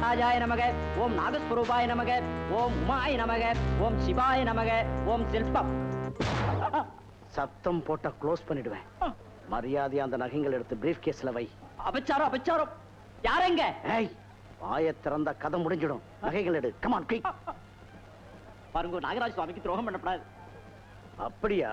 ராஜாய நமக, ஓம் நாகஸ்வரூபாய நமக, ஓம் உமாய நமக, ஓம் சிவாய நமக, ஓம் சில்பம். சத்தம் போட்ட க்ளோஸ் பண்ணிடுவேன். மரியாதையா அந்த நகைகள் எடுத்து பிரீஃப் கேஸ்ல வை. அபச்சாரம் அபச்சாரம். யாரெங்க? ஏய், வாயை திறந்தா கதை முடிஞ்சிடும். நகைகள் எடு. Come on quick. பாருங்க, நாகராஜ சுவாமிக்கு துரோகம் பண்ணப்படாது. அப்படியா?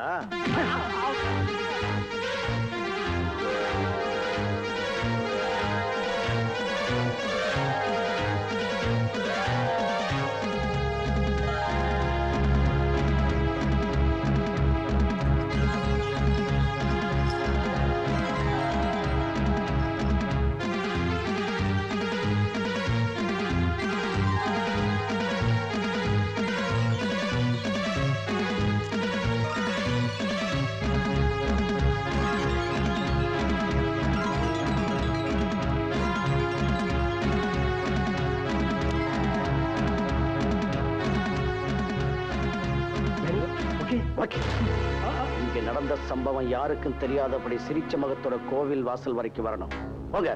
இங்க நடந்த சம்பவம் யாருக்கும் தெரியாதபடி சிரிச்ச முகத்தோட கோவில் வாசல் வரைக்கும் வரணும். போங்க.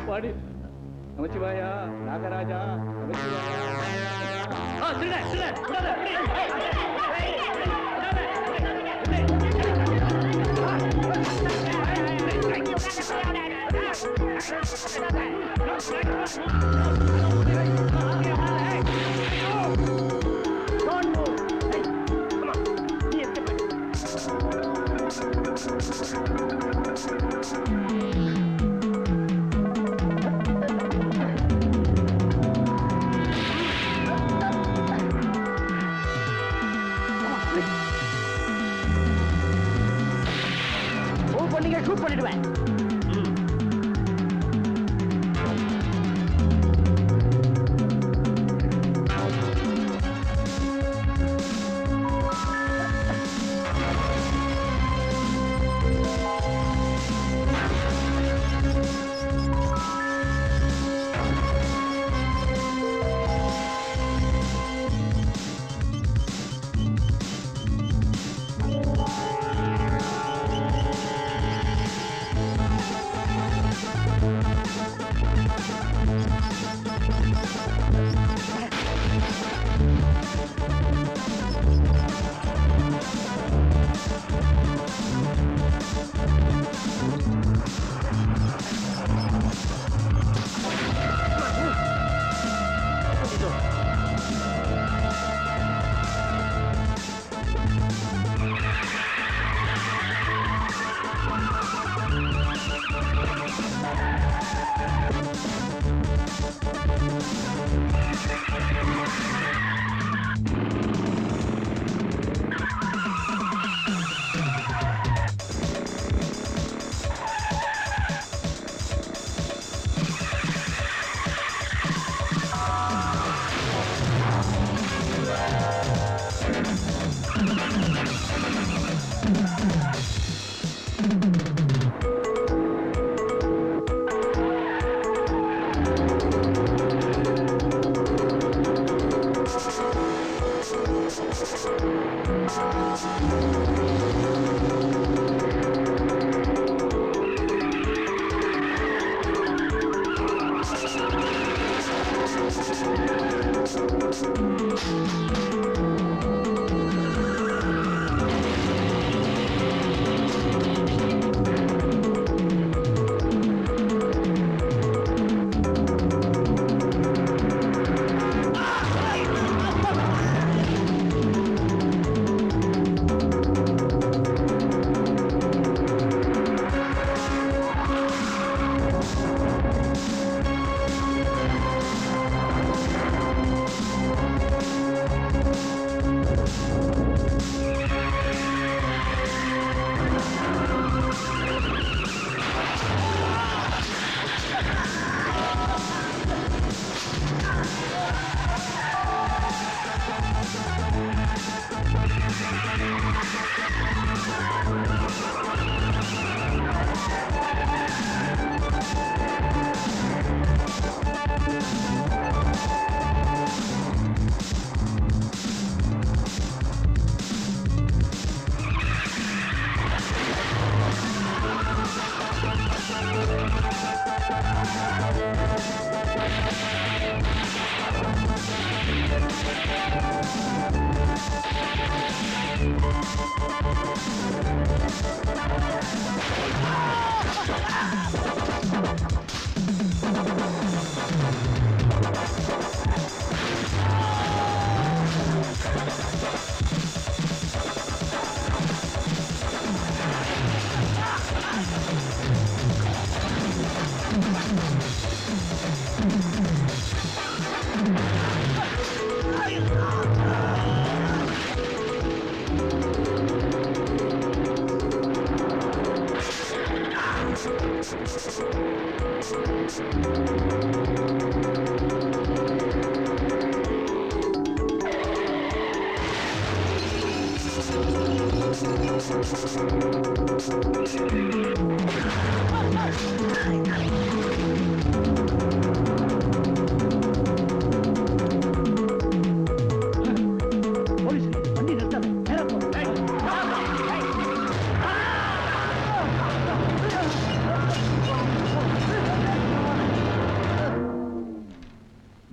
பாடி நமச்சிவாயா, நாகராஜா, நமச்சிவாயா. ஷூட் பண்ணிடுவேன்.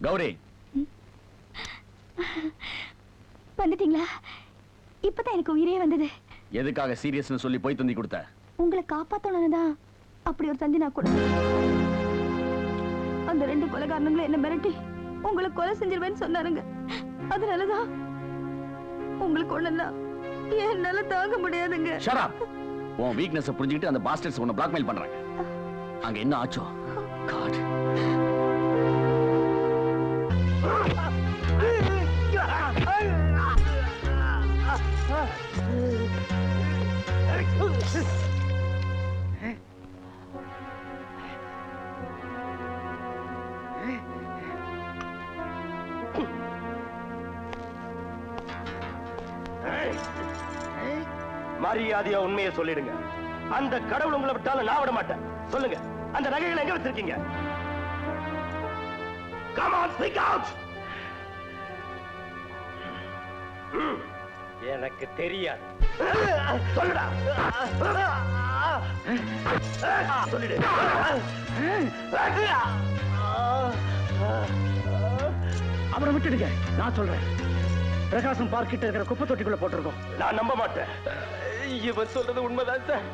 கௌரி, வந்துட்டீங்களா? இப்பதான் எனக்கு உயிரே வந்தது. எதுக்காக சீரியஸ்னு சொல்லி போய் தந்தி கொடுத்த? உங்களை காப்பாத்தணும்னுதான் அப்படி ஒரு தந்தி நான் கொடுத்தேன். அந்த 2 கொலைகாரங்களும் என்ன மிரட்டி உங்களை கொலை செஞ்சிருவேன்னு சொன்னாருங்க. அதனாலதான் உங்களுக்கு ஒண்ணுன்னா என்னால தாங்க முடியாதுங்க. Shut up. உன் வீக்னஸ் புரிஞ்சுக்கிட்டு அந்த பாஸ்டர்ஸ் உன்னை பிளாக்மெயில் பண்றாங்க. அங்க என்ன ஆச்சோ? காட். மரியாதையா உண்மையை சொல்லிடுங்க. அந்த கடவுள் உங்களை விட்டாலும் நான் விட மாட்டேன். சொல்லுங்க, அந்த நகைகளை எங்க வச்சிருக்கீங்க? Come on, speak out. எனக்கு தெரியாது. சொல்லுடா. சொல்லிடு. அவரை விட்டுடுங்க, நான் சொல்றேன். பிரகாசம் பார்க்கிட்ட இருக்கிற குப்பை தொட்டிக்குள்ள போட்டிருக்கோம். நான் நம்ப மாட்டேன். இவன் சொல்றது உண்மைதான் சார்.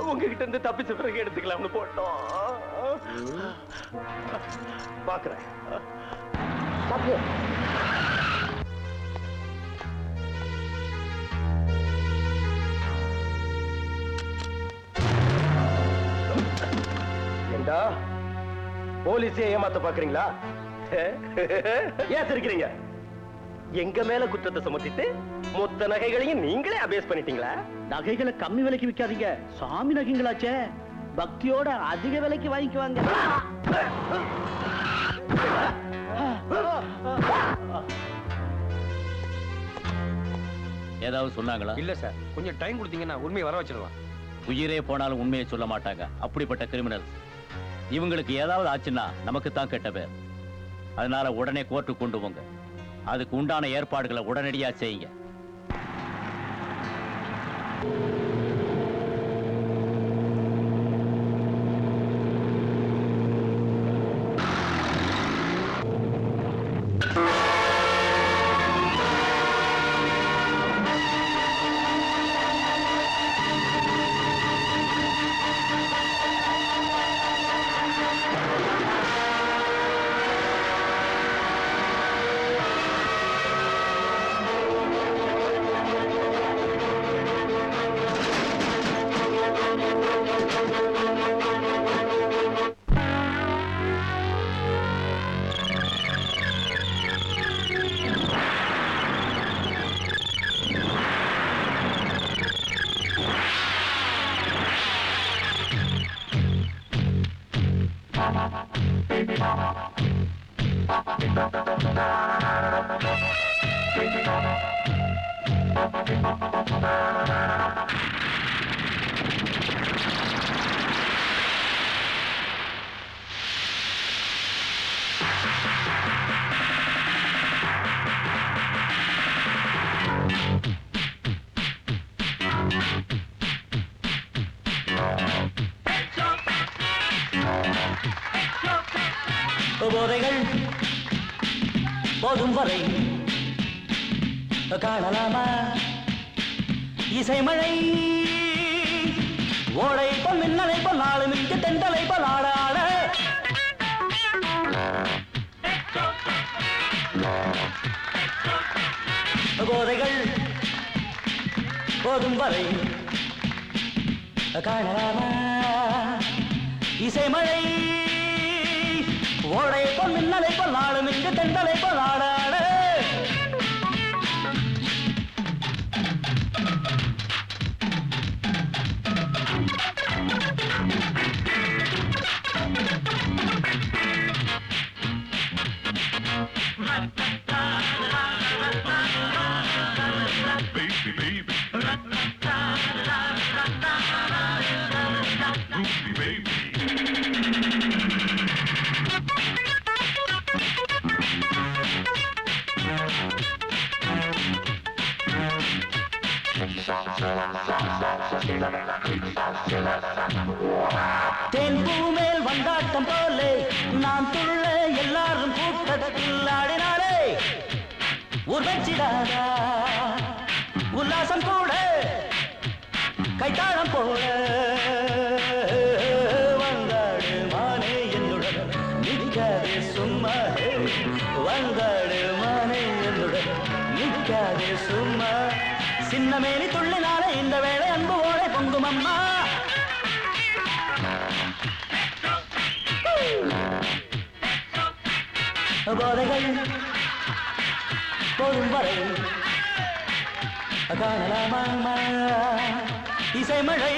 உங்ககிட்ட இருந்து தப்பிச்ச பிறகு எடுத்துக்கலாம்னு போட்டோம். பாக்குறேன். ஏண்டா போலீஸே ஏமாத்த பாக்குறீங்களா? ஏன் சிரிக்கிறீங்க? எங்க மேல குற்றத்தை சுமத்திட்டு மொத்த நகைகளையும் நீங்களே அபேஸ் பண்ணிட்டீங்களா? நகைகளை கம்மி விலைக்கு விற்காதீங்க, சாமி நகைங்களாச்சே. பக்தியோட அதிக விலைக்கு வாங்கிக்குவாங்க. ஏதாவது சொன்னாங்களா? இல்ல சார், கொஞ்சம் டைம் கொடுத்தீங்கன்னா உண்மையை வர வச்சிடலாம். உயிரே போனாலும் உண்மையை சொல்ல மாட்டாங்க. அப்படிப்பட்ட கிரிமினல். இவங்களுக்கு ஏதாவது ஆச்சுன்னா நமக்கு தான் கெட்ட பேர். அதனால உடனே கோர்ட்டுக்கு கொண்டு போங்க. அதுக்கு உண்டான ஏற்பாடுகளை உடனடியா செய்யுங்க. போதைகள் போதும் வரை காணலாமா இசைமழை ஓடை போல் மின்னலை போல் நாலு மிக்கு தென்றலை போல் ஆடாட போதைகள் போதும் வரை காணலாமா இசைமழை ஓடை போல் மின்னலை போல் நாலு மிக்கு தென்றலை போல் ஆடாட தேன் பூ மேல் வந்தாட்டம் போலே நான் துள்ள எல்லாரும் கூட்டத்தில் ஆடினாலே உருவச்சிடாதா உல்லாசம் கூட கைத்தாளம் போல வந்தாடு மானே என்னுடன் நிற்காதே சும்மா வந்தாடு மானே என்னுடன் நிற்காதே சும்மா சின்ன மேலி துள்ளினாலே இந்த வேளை அன்பு ஓடை பொங்கும் அம்மா போதைகள் போதும் வரை காணலாமா இசைமழை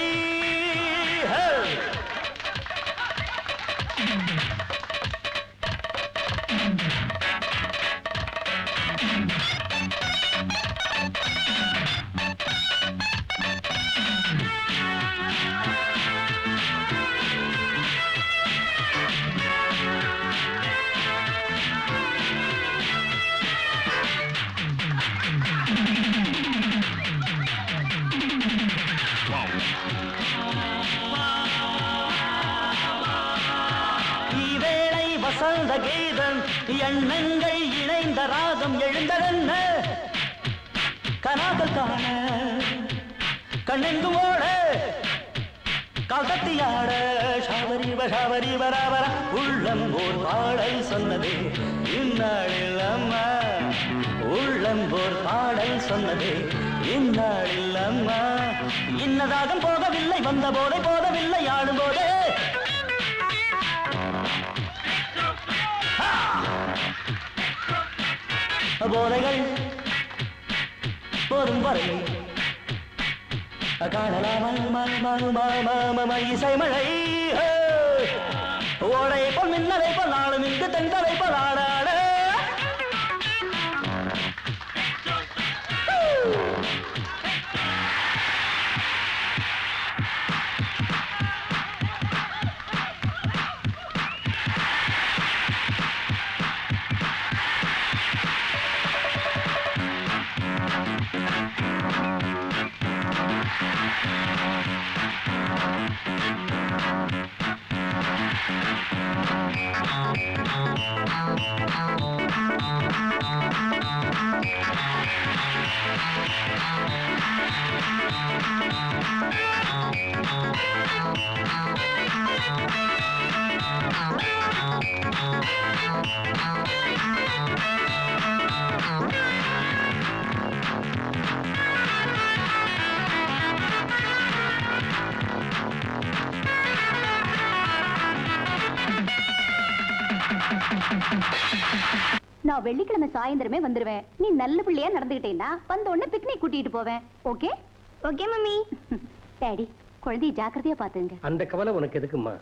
வசந்த கீதம் எண்ணங்கள் இணைந்த ராகம் எழுந்ததென்ன கனாக்கள் காண கண்ணெங்கும் ஓட காகத்தியாட ஷாவரி பராபர உள்ளம் ஓர் பாடல் சொன்னதே இந்நாளில் அம்மா உள்ளம் ஓர் பாடல் சொன்னதே இந்நாளில் அம்மா இன்னதாகம் போகவில்லை வந்த போதை போதவில்லை ஆடும் போதே போதைகள் போதும் வரை காணலாமா இசைமழை ஓடை போல் மின்னலை போல் நாளும் இங்கு தென்றலை போல் ஆடாட நான் வெள்ளிக்கிழமை சாயந்தரமே வந்துருவேன். நீ நல்ல பிள்ளையா நடந்துகிட்டேன்னா வந்த உடனே பிக்னிக் கூட்டிட்டு போவேன். ஓகே? Okay mummy. டாடி, குழந்தைய ஜாக்கிரதையா பாத்துங்க. அந்த கவலை உனக்கு எதுக்குமா?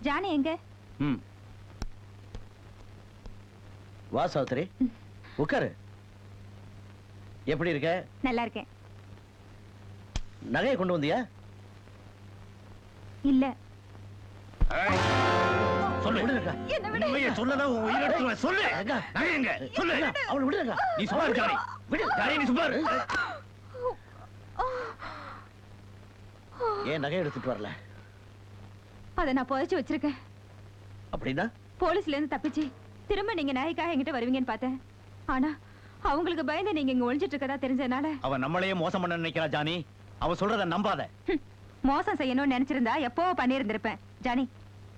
ஜானி எங்க? வா சாவித்திரி, உட்காரு. எப்படி இருக்க? நல்லா இருக்கேன். நகையை கொண்டு வந்தியா? இல்ல. சொல்லு. விடுங்க. உண்மையை சொல்லதான் உன் உயிர் எடுத்துருவேன். சொல்லு. நகை எங்க? சொல்லு. அவளை விடுங்க. நீ சும்மா இரு ஜானி. விடு. ஜானி நீ சும்மா இரு. ஏன் நகை எடுத்துட்டு வரல? அதை நான் புதைச்சு வச்சிருக்கேன். அப்படின்னா போலீஸ்ல இருந்து தப்பிச்சு திரும்ப நீங்க நகைக்காக என்கிட்ட வருவீங்கன்னு பார்த்தேன். ஆனா அவங்களுக்கு பயந்து நீங்க இங்க ஒளிஞ்சிட்டு இருக்கதா தெரிஞ்சதுனால. அவன் நம்மளையே மோசம் பண்ண நினைக்கிறா ஜானி. அவ சொல்றத நம்பாத. மோசம் செய்யணும்னு நினைச்சிருந்தா எப்போ பண்ணியிருந்திருப்பேன். ஜானி,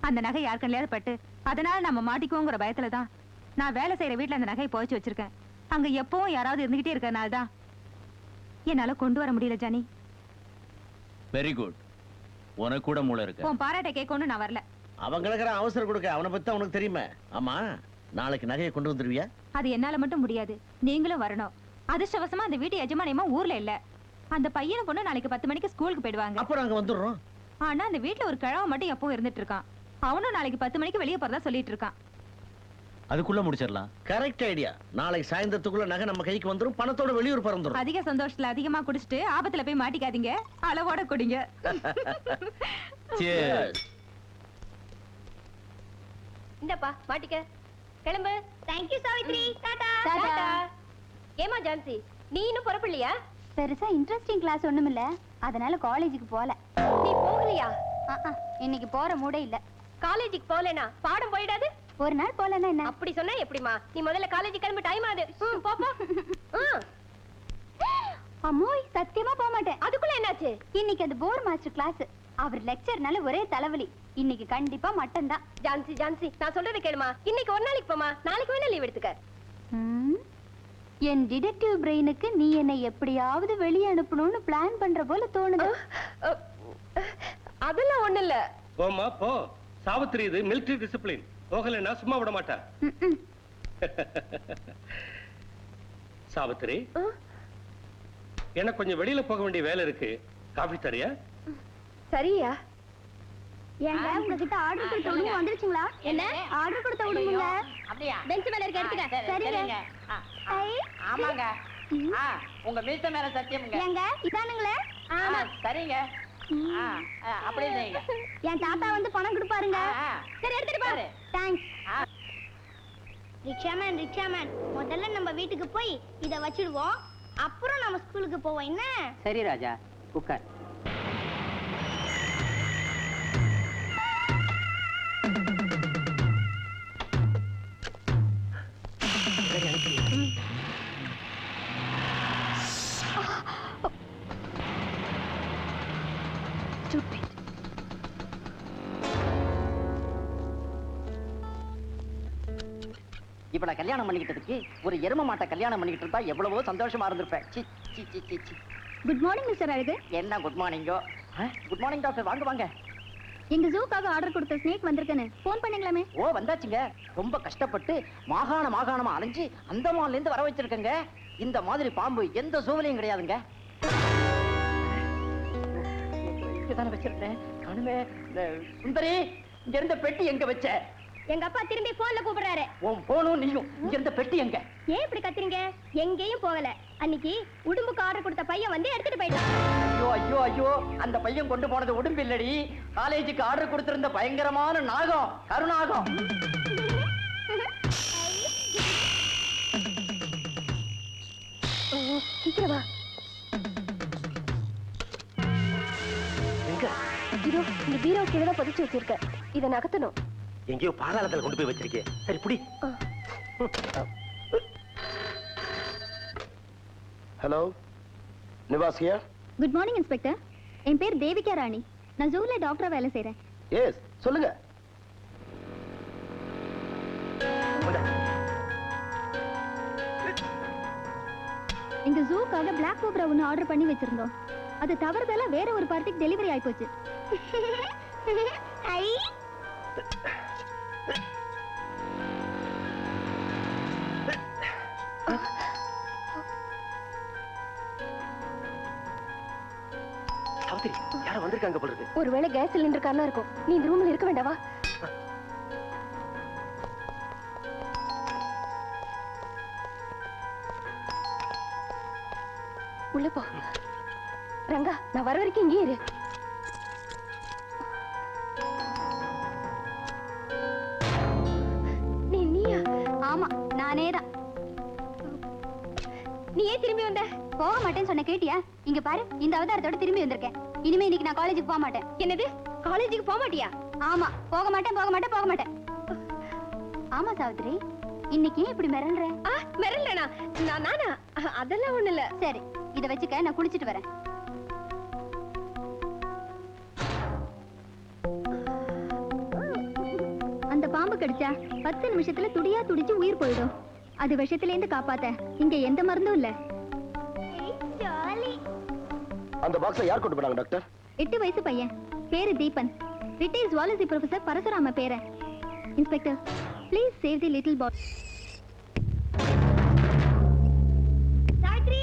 அந்த நகை யார் கண்ணிலையாவது பட்டு அதனால நம்ம மாட்டிக்குவோங்கிற பயத்துலதான் நான் வேலை செய்யற வீட்டுல அந்த நகையை புதைச்சு வச்சிருக்கேன். அங்க எப்பவும் யாராவது இருந்துகிட்டே இருக்கறனாலதான் என்னால கொண்டு வர முடியல ஜானி. Very good. உனக்கு கூட மூளை இருக்கு. உன் பாராட்ட கேட்கணும்னு நான் வரல. அவங்களுக்கு அவசரம் கொடுக்க அவனை பத்தி அவனுக்கு தெரியுமே. ஆமா, நாளைக்கு நகையை கொண்டு வந்துருவியா? அது என்னால மட்டும் முடியாது, நீங்களும் வரணும். அதிர்ஷ்டவசமா அந்த வீட்டு எஜமானியமா ஊர்ல இல்ல. அந்த பையனை பொண்ணு நாளைக்கு 10 மணிக்கு ஸ்கூலுக்கு போயிடுவாங்க. அப்புறம் அங்க வந்துடுறோம். ஆனா அந்த வீட்டுல ஒரு கிழவன் மட்டும் எப்பவும் இருந்துட்டு இருக்கான். அவனும் நாளைக்கு 10 மணிக்கு வெளியே போறதா சொல்லிட்டு இருக்கான். அதுக்குள்ள முடிச்சிடலாம். Correct idea. நாளைக்கு சாயந்தரத்துக்குள்ள நகை நம்ம கைக்கு வந்துரும், பணத்தோட வெளியூர் பறந்துரும். அதிக சந்தோஷத்துல அதிகமா குடிச்சிட்டு ஆபத்துல போய் மாட்டிக்காதீங்க, அளவோட குடிங்க. Cheers. இந்தப்பா மாட்டிக்க. கிளம்பு. Thank you Savitri. டாடா. டாடா. ஏமா ஜான்சி, நீ இன்னும் புறப்படலையா? பெருசா இன்ட்ரெஸ்டிங் கிளாஸ் ஒண்ணுமில்ல, அதனால காலேஜுக்கு போல. நீ போகலையா? இன்னைக்கு போற மூடே இல்ல. காலேஜுக்கு போலனா பாடம் போயிடாது. ஒரு நாள் போலனா என்ன? அப்படி சொன்னா எப்படிமா? நீ முதல்ல காலேஜ் கிளம்பி டைம் ஆகுது. போ போ. அம்மோய், சத்தியமா போக மாட்டேன். அதுக்குள்ள என்னாச்சு? இன்னைக்கு அது போர் மாஸ்டர் கிளாஸ். அவர் லெக்சர்னால ஒரே தலைவலி. இன்னைக்கு கண்டிப்பா மட்டன் தான். ஜான்சி ஜான்சி, நான் சொல்றதை கேளுமா. இன்னைக்கு ஒரு நாளைக்கு போமா, நாளைக்கு வேணா லீவ் எடுத்துக்க. என் டிடெக்டிவ் பிரெயினுக்கு நீ என்னை எப்படியாவது வெளியே அனுப்பணும்னு பிளான் பண்ற போல தோணுது. அதெல்லாம் ஒண்ணு இல்ல. போமா போ. சாவித்திரி இது மிலிட்டரி டிசிப்ளின். போகலன்னா சும்மா விட மாட்டா. சாவித்திரி, எனக்கு கொஞ்சம் வெளியில போக வேண்டிய வேலை இருக்கு. காபி தரியா? சரியா? ஏங்க உங்ககிட்ட ஆர்டர் கொடுத்த உடனே வந்துருச்சுங்களா? என்ன ஆர்டர் கொடுத்த உடனே? அப்படியே பெஞ்ச் மேல இருக்க எடுத்துக்க. சரிங்க. ஆமாங்க. உங்க மீச மேல சத்தியம்ங்க. ஏங்க இதானுங்களே? ஆமா சரிங்க. அப்படியே செய்யுங்க. என் தாத்தா வந்து பணம் கொடுப்பாருங்க. சரி எடுத்துட்டு பாரு. தேங்க்ஸ். ரிக்ஷாமேன் முதல்ல நம்ம வீட்டுக்கு போய் இத வச்சிடுவோம், அப்புறம் நம்ம ஸ்கூலுக்கு போவோம். என்ன? சரி ராஜா, உட்கார். இப்ப நான் கல்யாணம் பண்ணிக்கிட்டதுக்கு ஒரு எரும மாட்டை கல்யாணம் பண்ணிக்கிட்டு இருந்தா எவ்வளவோ சந்தோஷமா இருந்திருப்பேன். குட் மார்னிங் மிஸ்டர் அழகு. என்ன குட் மார்னிங்கோ? குட் மார்னிங் டாக்டர், வாங்க வாங்க. எங்க ஜூக்காக ஆர்டர் கொடுத்த ஸ்னேக் வந்திருக்கேன்னு போன் பண்ணீங்களாமே? ஓ வந்தாச்சுங்க. ரொம்ப கஷ்டப்பட்டு மாகாணமா அலைஞ்சு அந்தமான்ல இருந்து வர வச்சிருக்கேங்க. இந்த மாதிரி பாம்பு எந்த சூழலையும் கிடையாதுங்க. இங்கதானே வச்சிருக்கேன். காணுமே. சுந்தரி, இங்க இருந்த பெட்டி எங்க வச்ச? எங்க அப்பா திரும்பி போன்ல கூப்பிடுறாரு. உன் போனும் நீயும். இங்க இருந்த பெட்டி எங்க? ஏன் இப்படி கத்துறீங்க? எங்கேயும் போகல. அன்னைக்கு உடும்புக்கு ஆர்டர் கொடுத்த பையன் வந்து எடுத்துட்டு போயிட்டான். ஐயோ ஐயோ ஐயோ, அந்த பையன் கொண்டு போனது உடும்பு இல்லடி, காலேஜுக்கு ஆர்டர் கொடுத்திருந்த பயங்கரமான நாகம், கருநாகம். சீக்கிரமா. எங்க? இதோ இந்த பீரோ கீழே தான் பதிச்சு வச்சிருக்க. இதை நகர்த்தணும். எங்கேயோ பாதாளத்துல கொண்டு போய் வச்சிருக்கேன். சரி புடி. Hello, Nivas here. Good morning inspector. என் பேர் தேவிகா ராணி. நான் ஜூல டாக்டரா வேலை செய்றேன். எஸ், சொல்லுங்க. எங்க ஜூக்காக பிளாக் கோப்ரா ஒன்னு ஆர்டர் பண்ணி வச்சிருந்தோம். அது தவறுதலா வேற ஒரு பார்ட்டிக்கு டெலிவரி ஆயிப்போச்சு. ஐ சாவித்திரி, யாரோ வந்திருக்காங்க போல இருக்கு. ஒருவேளை கேஸ் சிலிண்டர் காரணம் இருக்கும். நீ இந்த ரூம்ல இருக்க வேண்டாவா? உள்ள போ. ரங்கா, நான் வர வரைக்கும் இங்கே இரு. நீயா? ஆமா, நானே தான். நீ ஏன் திரும்பி வந்த? போக மாட்டேன்னு சொன்ன கேட்டியா? இங்க பாரு, இந்த அவதாரத்தோட திரும்பி வந்திருக்கேன். இனிமே இன்னைக்கு நான் காலேஜுக்கு போக மாட்டேன். என்னது? காலேஜுக்கு போக மாட்டியா? ஆமா, போக மாட்டேன் போக மாட்டேன் போக மாட்டேன். ஆமா சாவித்ரி, இன்னைக்கு இப்படி மிரள்ற? மிரள்றேனா? நானா? அதெல்லாம் ஒண்ணு இல்ல. சரி, இத வச்சுக்க, நான் குளிச்சிட்டு வரேன். அந்த பாம்பு கடிச்சா 10 நிமிஷத்துல துடியா துடிச்சு உயிர் போயிடும். அது விஷத்துல இருந்து காப்பாத்த இங்க எந்த மருந்தும் இல்ல. அந்த பாக்ஸை யார் கொண்டு போனாங்க டாக்டர்? 8 வயசு பையன், பேரு Deepan. Retired zoology professor Parasurama பேரன். Inspector, please save the little boy. Savitri!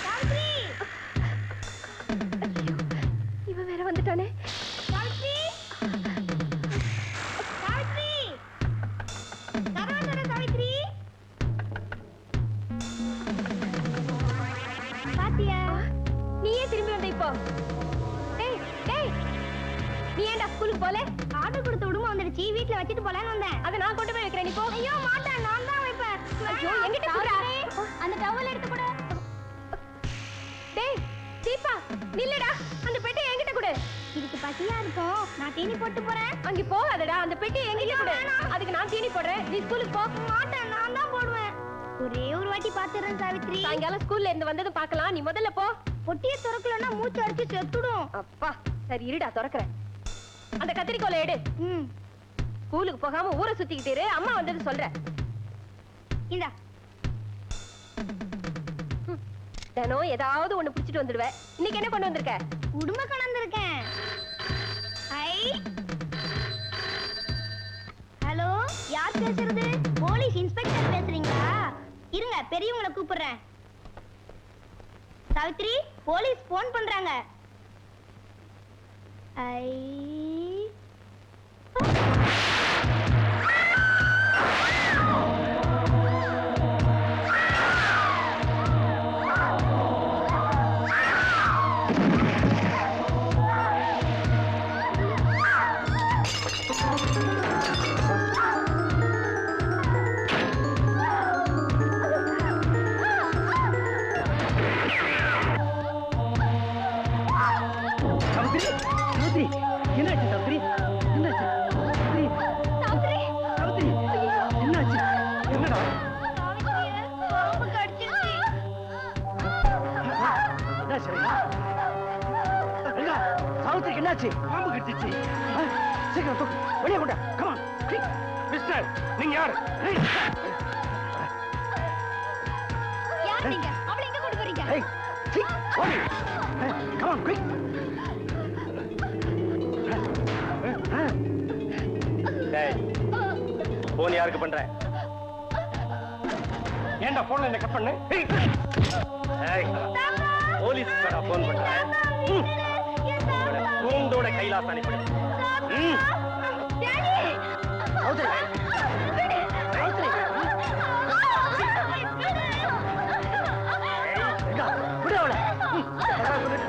Savitri! இவ வேற வந்துட்டானே. சாவித்ரி! சாவித்ரி! சரவண சாவித்ரி! பாத்தியா? நீயே திரும்பி வந்த இப்போ. டேய் டேய், நீ ஏன்டா ஸ்கூலுக்கு போல? ஆர்டர் கொடுத்த உடம்பு வந்துடுச்சு, வீட்ல வச்சிட்டு போலான்னு வந்தேன். அத நான் கொண்டு போய் வைக்கிறேன், நீ போ. ஐயோ மாட்டேன், நான் தான் வைப்பேன். ஐயோ என்கிட்ட குடுறா. அந்த டவல் எடுத்து கொடு. டேய் தீபா, நில்லுடா. அந்த பெட்டி என்கிட்ட கொடு. இதுக்கு பசியா இருக்கும், நான் தீனி போட்டு போறேன். அங்க போகாதடா, அந்த பெட்டி என்கிட்ட கொடு. அதுக்கு நான் தீனி போடுறேன், நீ ஸ்கூலுக்கு போ. மாட்டேன், நான் தான் போடுவேன். ஒரே ஒரு வாட்டி பாத்துறேன் சாவித்ரி. சாயங்காலம் ஸ்கூல்ல இருந்து வந்ததும் பார்க்கலாம், நீ முதல்ல போ. பொட்டியை திறக்கலன்னா மூச்சு அடிச்சு செத்துடும். அப்பா, சரி இருடா, திறக்கிறேன். அந்த கத்திரிக்கோலை எடு. ஸ்கூலுக்கு போகாம ஊரை சுத்திக்கிட்டு இரு, அம்மா வந்தது சொல்றேன். இந்தா. தினம் ஏதாவது ஒண்ணு புடிச்சிட்டு வந்துடுவேன். இன்னைக்கு என்ன கொண்டு வந்திருக்க? உடுமை கொண்டு வந்திருக்கேன். ஹலோ, யார் பேசுறது? போலீஸ் இன்ஸ்பெக்டர் பேசுறீங்களா? இருங்க, பெரியவங்களை கூப்பிடுறேன். சாவித்ரி, போலீஸ் போன் பண்றாங்க. சாவித்திரிக்கு என்னாச்சு? பாம்பு கடிச்சிச்சு. சீக்கிரம் தூக்கு, வெளியே கொண்டா. Come on, quick. மிஸ்டர், நீங்க யார்? யார் நீங்க? அவளை எங்க கொண்டு போறீங்க? ஏய், சீ, ஓடி. Come on, quick. போன் யாருக்கு பண்ற? ஏன்டா போன்ல என்ன கட் பண்ணு? போலீஸ் போன் பண்றேன். கூண்டோட கைலாசம் அனுப்பிடு.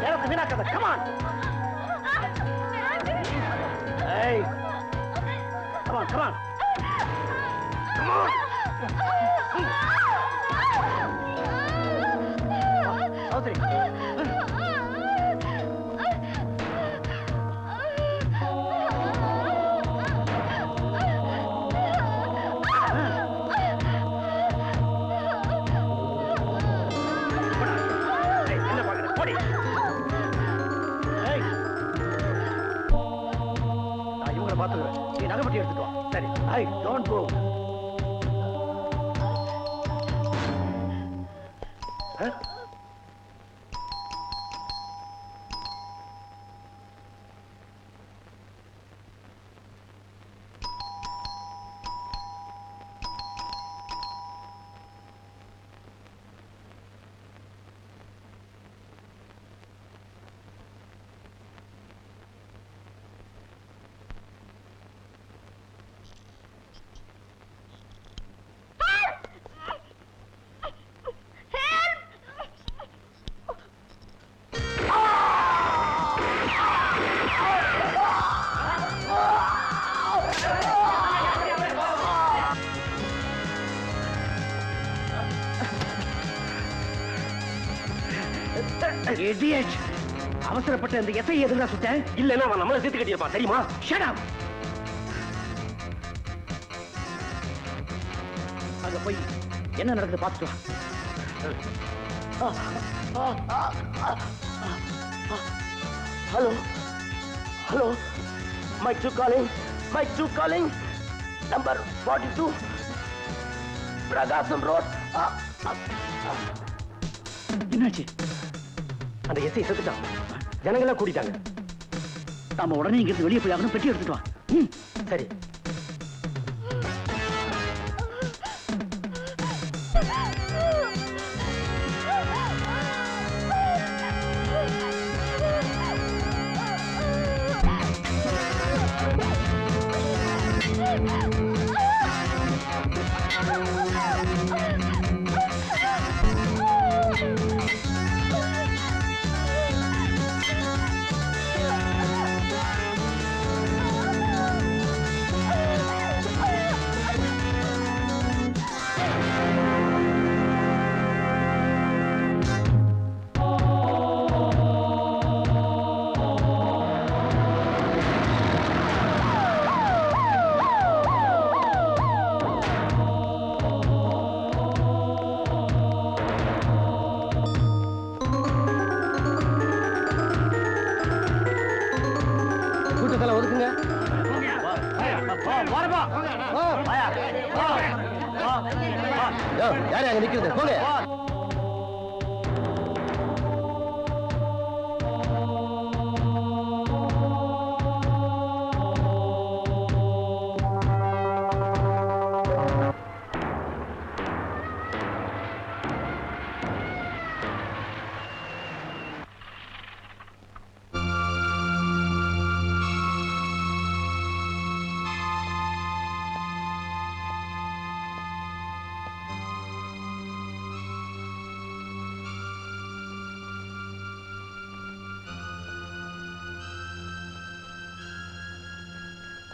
நேரத்தை வீணாக்காத. Come on. ஏய், come on, come on. Come on. Savithri. என்ன பாக்குற? போடி. ஏய், நான் இவங்களை பார்த்துக்கிறேன். நீ நகைப்பட்டி எடுத்துட்டு வா. சரி. I don't go. Idiot! அவசரப்பட்ட இந்த எஸ்ஐ எதுனா சுட்டேன்? இல்லன்னா அவன் நம்மள சேர்த்து கட்டியிருப்பான் தெரியுமா? Shut up! அங்க போய் என்ன நடக்குது பார்த்துட்டு வா. Hello hello mike 2 calling number 42 Prakasam road. என்னாச்சு? அந்த எஸ்ஐ செத்துட்டான். ஜனங்களாம் கூட்டிட்டாங்க. நாம உடனே இங்கிருந்து வெளியே போய் அவனும் பெட்டி எடுத்துட்டு வா. சரி. யாரு அங்க நிக்கிறது? போங்க.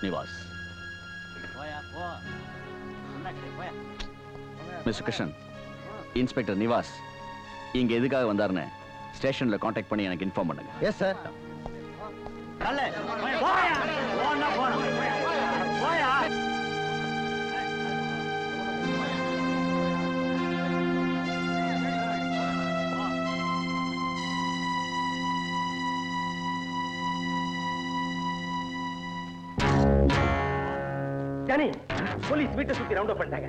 நிவாஸ். மிஸ்டர் கிருஷ்ணன், இன்ஸ்பெக்டர் நிவாஸ் இங்க எதுக்காக வந்தாருன்னு ஸ்டேஷன்ல கான்டாக்ட் பண்ணி எனக்கு இன்ஃபார்ம் பண்ணுங்க. Yes sir. ஜானி, போலீஸ் வீட்டை சுத்தி ரவுண்ட் அப் பண்ணிட்டாங்க.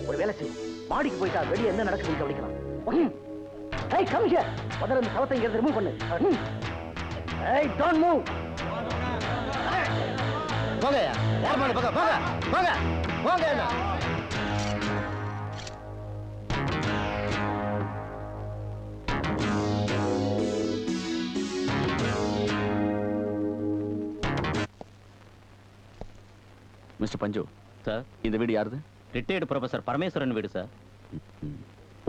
ஒரு வேலை செய்யும், மாடிக்கு போயிட்டா வெளியே என்ன நடக்குதுன்னு கவனிக்கலாம். ஏய் கம் ஹியர். முதல்ல இந்த சவத்தை இங்க ரிமூவ் பண்ணு. ஏய் டோன்ட் மூவ். போங்க. யார் மேல போங்க. போங்க. போங்க. போங்க. மிஸ்டர் பஞ்சு சார், இந்த வீடு யாருது? ரிட்டையர்டு ப்ரொஃபசர் பரமேஸ்வரன் வீடு சார்.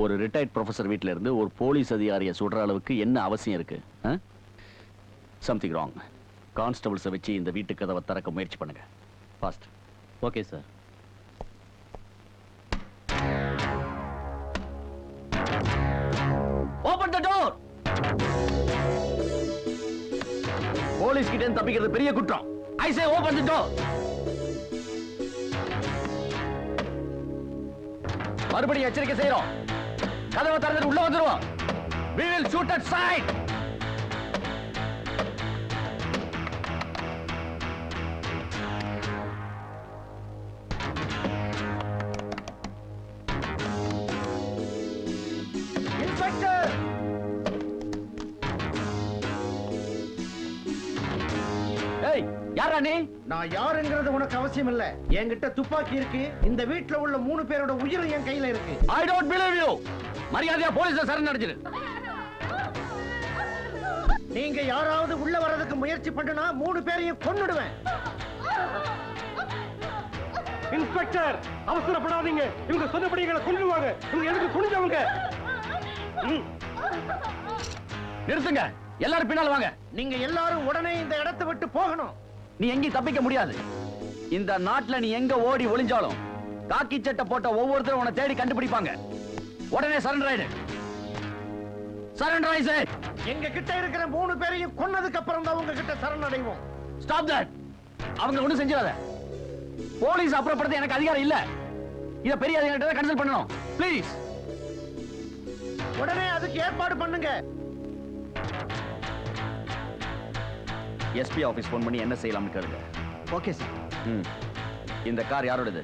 ஒரு ரிட்டையர்ட் ப்ரொஃபசர் வீட்டில இருந்து ஒரு போலீஸ் அதிகாரியை சுடுற அளவுக்கு என்ன அவசியம் இருக்கு? Something wrong. கான்ஸ்டபிள்ஸை வச்சு இந்த வீட்டு கதவை திறக்க முயற்சி பண்ணுங்க. ஃபாஸ்ட். Okay sir. ஓபன் தி டோர். போலீஸ் கிட்ட இருந்து தப்பிக்கிறது பெரிய குற்றம். ஐ சே ஓபன் தி டோர். மறுபடியும் எச்சரிக்கை செய்யறோம். கதவை திறந்து உள்ள வந்துருவோம். We will shoot at sight. Inspector. ஏய், யாரா நீ? நான் யாருங்கிறது உனக்கு அவசியம் இல்ல. என்கிட்ட துப்பாக்கி இருக்கு. இந்த வீட்ல உள்ள 3 பேரோட உயிரும் என் கையில இருக்கு. I don't believe you. மரியாதையா போலீஸ்ல சரண் அடைஞ்சிரு. நீங்க யாராவது உள்ள வரதுக்கு முயற்சி பண்ணுனா 3 பேரையும் கொன்னுடுவேன். இன்ஸ்பெக்டர், அவசரப்படாதீங்க. இவங்க சொன்னபடி எங்களை கொல்லுவாங்க. இவங்க எதுக்கு துணிஞ்சவங்க? நிறுத்துங்க. எல்லாரும் பின்னால வாங்க. நீங்க எல்லாரும் உடனே இந்த இடத்தை விட்டு போகணும். நீ எங்கேயும் தப்பிக்க முடியாது. இந்த நாட்டுல நீ எங்க ஓடி ஒளிஞ்சாலும் காக்கி சட்டை போட்ட ஒவ்வொருத்தரும் உன்னை தேடி கண்டுபிடிப்பாங்க. உடனே சரண்டர் ஆயிடு. சரண்டர் ஆயிடு. எங்க கிட்ட இருக்கிற 3 பேரையும் கொன்னதுக்கு அப்புறம் தான் உங்க கிட்ட சரணடைவோம். Stop that. அவங்க ஒண்ணும் செஞ்சிடாத. போலீஸ் அப்புறப்படுத்த எனக்கு அதிகாரம் இல்ல. இத பெரிய அதிகாரிகிட்ட கன்சல்ட் பண்ணணும். ப்ளீஸ். உடனே அதுக்கு ஏற்பாடு பண்ணுங்க. எஸ்பி ஆபீஸ் போன் பண்ணி என்ன செய்யலாம்னு கேளுங்க. Okay sir. இந்த கார் யாரோடது?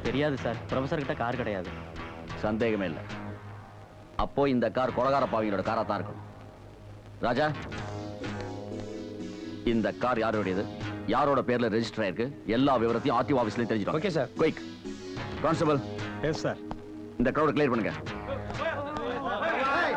தெரியாது சார். ப்ரொஃபசர் கிட்ட கார் கிடையாது. சந்தேகமே இல்ல. அப்போ இந்த கார் கொலகார பாவியோட காரா தான் இருக்கும். ராஜா, இந்த கார் யாரோடையது, யாரோட பேர்ல ரெஜிஸ்டர் ஆயிருக்கு, எல்லா விவரத்தையும் ஆர்டிஓ ஆபீஸ்ல தெரிஞ்சுக்கணும். Okay sir. Quick. Constable. Yes sir. இந்த கிரௌட் கிளியர் பண்ணுங்க.